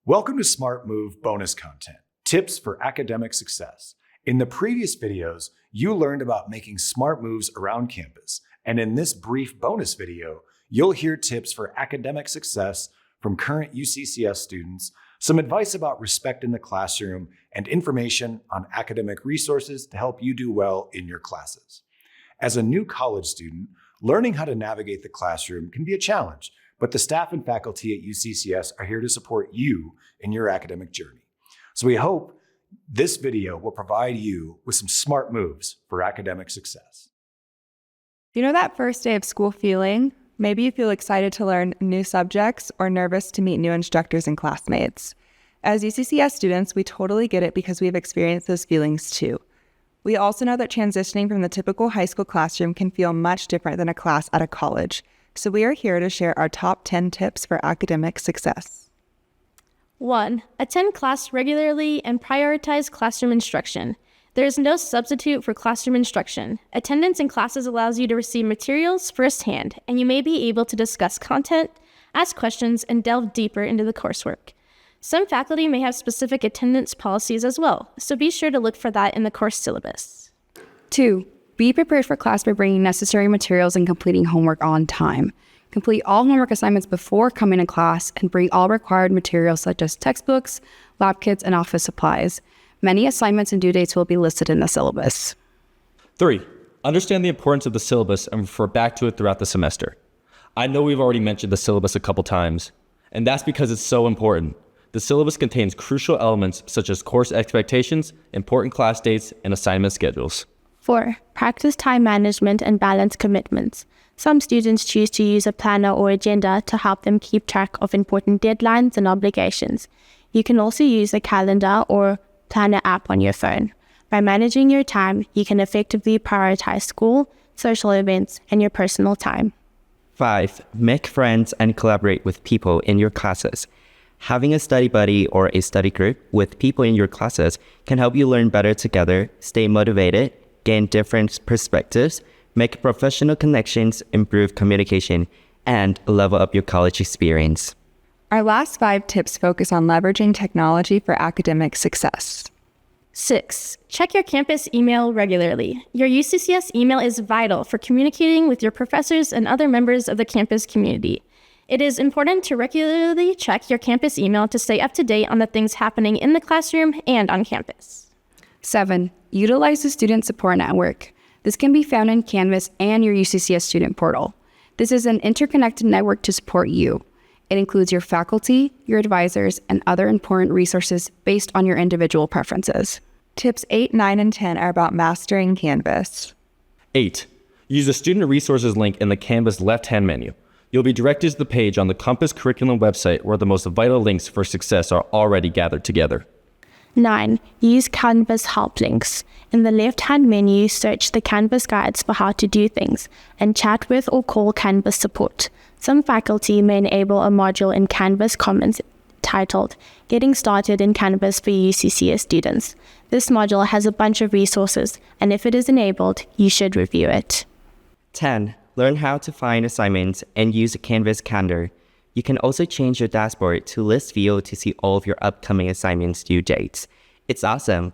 Welcome to SmartMove bonus content, tips for academic success. In the previous videos, you learned about making smart moves around campus. And in this brief bonus video, you'll hear tips for academic success from current UCCS students, some advice about respect in the classroom, and information on academic resources to help you do well in your classes. As a new college student, learning how to navigate the classroom can be a challenge, but the staff and faculty at UCCS are here to support you in your academic journey. So we hope this video will provide you with some smart moves for academic success. You know that first day of school feeling? Maybe you feel excited to learn new subjects or nervous to meet new instructors and classmates. As UCCS students, we totally get it because we've experienced those feelings too. We also know that transitioning from the typical high school classroom can feel much different than a class at a college. So we are here to share our top 10 tips for academic success. 1. Attend class regularly and prioritize classroom instruction. There is no substitute for classroom instruction. Attendance in classes allows you to receive materials firsthand, and you may be able to discuss content, ask questions, and delve deeper into the coursework. Some faculty may have specific attendance policies as well, so be sure to look for that in the course syllabus. 2. Be prepared for class by bringing necessary materials and completing homework on time. Complete all homework assignments before coming to class and bring all required materials such as textbooks, lab kits, and office supplies. Many assignments and due dates will be listed in the syllabus. 3. Understand the importance of the syllabus and refer back to it throughout the semester. I know we've already mentioned the syllabus a couple times, and that's because it's so important. The syllabus contains crucial elements such as course expectations, important class dates, and assignment schedules. 4. Practice time management and balance commitments. Some students choose to use a planner or agenda to help them keep track of important deadlines and obligations. You can also use a calendar or planner app on your phone. By managing your time, you can effectively prioritize school, social events, and your personal time. 5. Make friends and collaborate with people in your classes. Having a study buddy or a study group with people in your classes can help you learn better together, stay motivated, gain different perspectives, make professional connections, improve communication, and level up your college experience. Our last 5 tips focus on leveraging technology for academic success. 6. Check your campus email regularly. Your UCCS email is vital for communicating with your professors and other members of the campus community. It is important to regularly check your campus email to stay up to date on the things happening in the classroom and on campus. 7. Utilize the Student Support Network. This can be found in Canvas and your UCCS student portal. This is an interconnected network to support you. It includes your faculty, your advisors, and other important resources based on your individual preferences. Tips 8, 9, and 10 are about mastering Canvas. 8. Use the Student Resources link in the Canvas left-hand menu. You'll be directed to the page on the Compass Curriculum website where the most vital links for success are already gathered together. 9. Use Canvas help links. In the left-hand menu, search the Canvas guides for how to do things and chat with or call Canvas support. Some faculty may enable a module in Canvas Commons titled Getting Started in Canvas for UCCS Students. This module has a bunch of resources, and if it is enabled, you should review it. 10. Learn how to find assignments and use a Canvas calendar. You can also change your dashboard to list view to see all of your upcoming assignments due dates. It's awesome.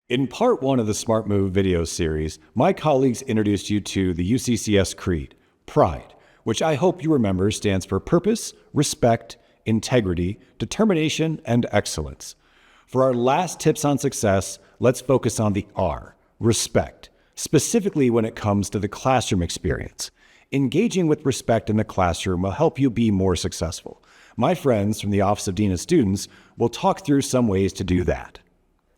In part 1 of the Smart Move video series, my colleagues introduced you to the UCCS Creed, Pride, which I hope you remember stands for purpose, respect, integrity, determination, and excellence. For our last tips on success, let's focus on the R, respect, specifically when it comes to the classroom experience. Engaging with respect in the classroom will help you be more successful. My friends from the Office of Dean of Students will talk through some ways to do that.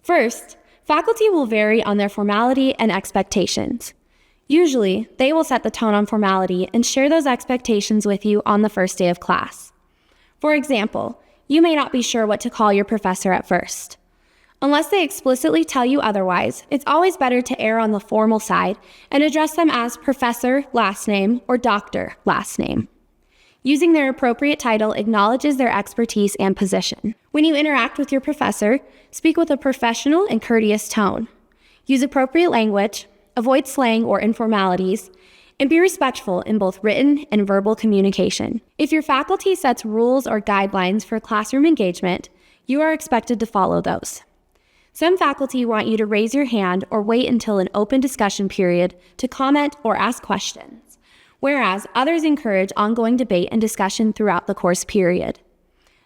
First, faculty will vary on their formality and expectations. Usually, they will set the tone on formality and share those expectations with you on the first day of class. For example, you may not be sure what to call your professor at first. Unless they explicitly tell you otherwise, it's always better to err on the formal side and address them as Professor last name or Doctor last name. Using their appropriate title acknowledges their expertise and position. When you interact with your professor, speak with a professional and courteous tone. Use appropriate language, avoid slang or informalities, And be respectful in both written and verbal communication. If your faculty sets rules or guidelines for classroom engagement, you are expected to follow those. Some faculty want you to raise your hand or wait until an open discussion period to comment or ask questions, whereas others encourage ongoing debate and discussion throughout the course period.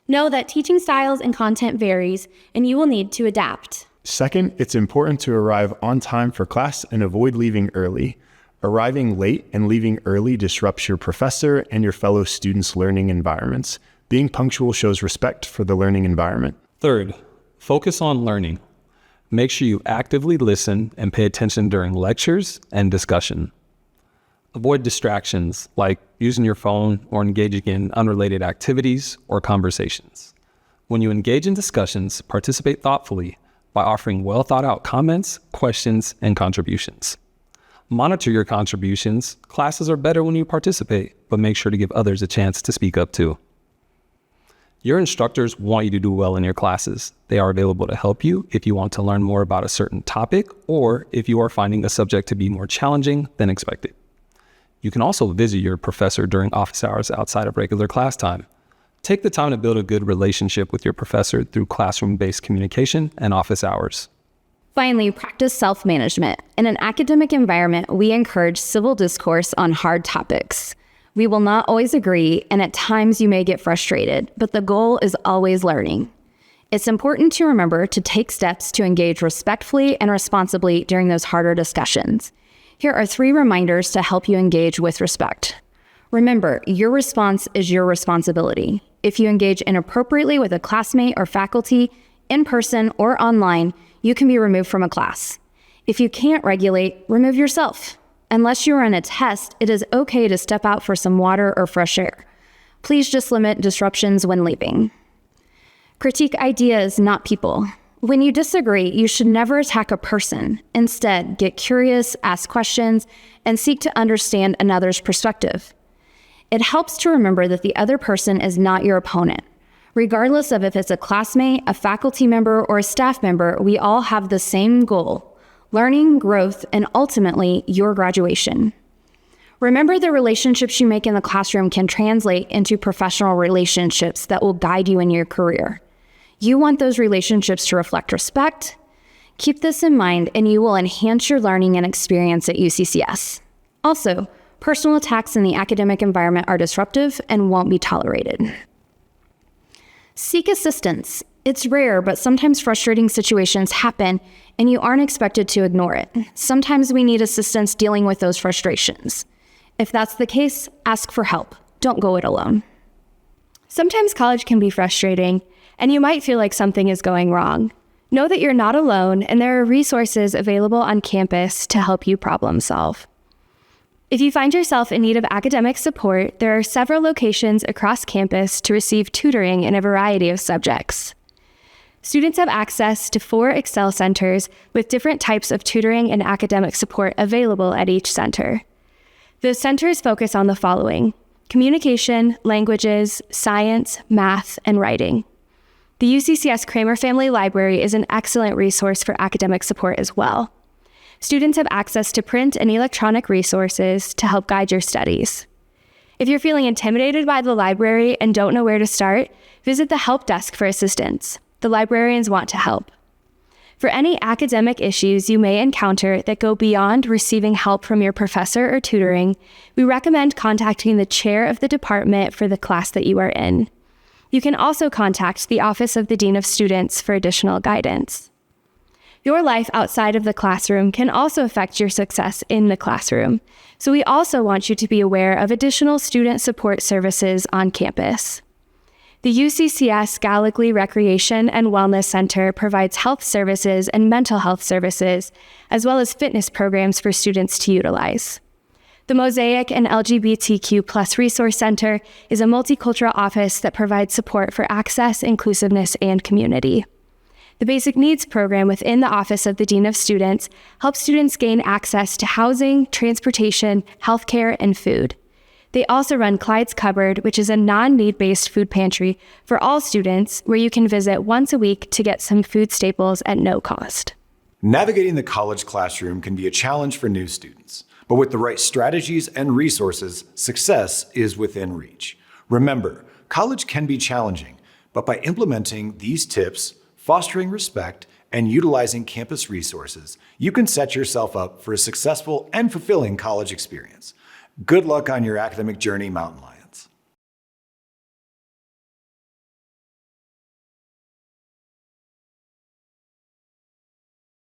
Know that teaching styles and content varies, and you will need to adapt. Second, it's important to arrive on time for class and avoid leaving early. Arriving late and leaving early disrupts your professor and your fellow students' learning environments. Being punctual shows respect for the learning environment. Third, focus on learning. Make sure you actively listen and pay attention during lectures and discussion. Avoid distractions like using your phone or engaging in unrelated activities or conversations. When you engage in discussions, participate thoughtfully by offering well thought out comments, questions, and contributions. Monitor your contributions. Classes are better when you participate, but make sure to give others a chance to speak up too. Your instructors want you to do well in your classes. They are available to help you if you want to learn more about a certain topic or if you are finding a subject to be more challenging than expected. You can also visit your professor during office hours outside of regular class time. Take the time to build a good relationship with your professor through classroom-based communication and office hours. Finally, practice self-management. In an academic environment, we encourage civil discourse on hard topics. We will not always agree, and at times you may get frustrated, but the goal is always learning. It's important to remember to take steps to engage respectfully and responsibly during those harder discussions. Here are 3 reminders to help you engage with respect. Remember, your response is your responsibility. If you engage inappropriately with a classmate or faculty, in person or online, you can be removed from a class. If you can't regulate, remove yourself. Unless you are in a test, it is okay to step out for some water or fresh air. Please just limit disruptions when leaving. Critique ideas, not people. When you disagree, you should never attack a person. Instead, get curious, ask questions, and seek to understand another's perspective. It helps to remember that the other person is not your opponent. Regardless of if it's a classmate, a faculty member, or a staff member, we all have the same goal: learning, growth, and ultimately, your graduation. Remember, the relationships you make in the classroom can translate into professional relationships that will guide you in your career. You want those relationships to reflect respect. Keep this in mind, and you will enhance your learning and experience at UCCS. Also, personal attacks in the academic environment are disruptive and won't be tolerated. Seek assistance. It's rare, but sometimes frustrating situations happen, and you aren't expected to ignore it. Sometimes we need assistance dealing with those frustrations. If that's the case, ask for help. Don't go it alone. Sometimes college can be frustrating, and you might feel like something is going wrong. Know that you're not alone, and there are resources available on campus to help you problem solve. If you find yourself in need of academic support, there are several locations across campus to receive tutoring in a variety of subjects. Students have access to 4 Excel centers with different types of tutoring and academic support available at each center. Those centers focus on the following: communication, languages, science, math, and writing. The UCCS Kramer Family Library is an excellent resource for academic support as well. Students have access to print and electronic resources to help guide your studies. If you're feeling intimidated by the library and don't know where to start, visit the help desk for assistance. The librarians want to help. For any academic issues you may encounter that go beyond receiving help from your professor or tutoring, we recommend contacting the chair of the department for the class that you are in. You can also contact the Office of the Dean of Students for additional guidance. Your life outside of the classroom can also affect your success in the classroom, so we also want you to be aware of additional student support services on campus. The UCCS Gallagly Recreation and Wellness Center provides health services and mental health services, as well as fitness programs for students to utilize. The Mosaic and LGBTQ+ Resource Center is a multicultural office that provides support for access, inclusiveness, and community. The Basic Needs Program within the Office of the Dean of Students helps students gain access to housing, transportation, healthcare, and food. They also run Clyde's Cupboard, which is a non-need-based food pantry for all students where you can visit once a week to get some food staples at no cost. Navigating the college classroom can be a challenge for new students, But with the right strategies and resources, success is within reach. Remember, college can be challenging, but by implementing these tips, fostering respect, and utilizing campus resources, you can set yourself up for a successful and fulfilling college experience. Good luck on your academic journey, Mountain Lion.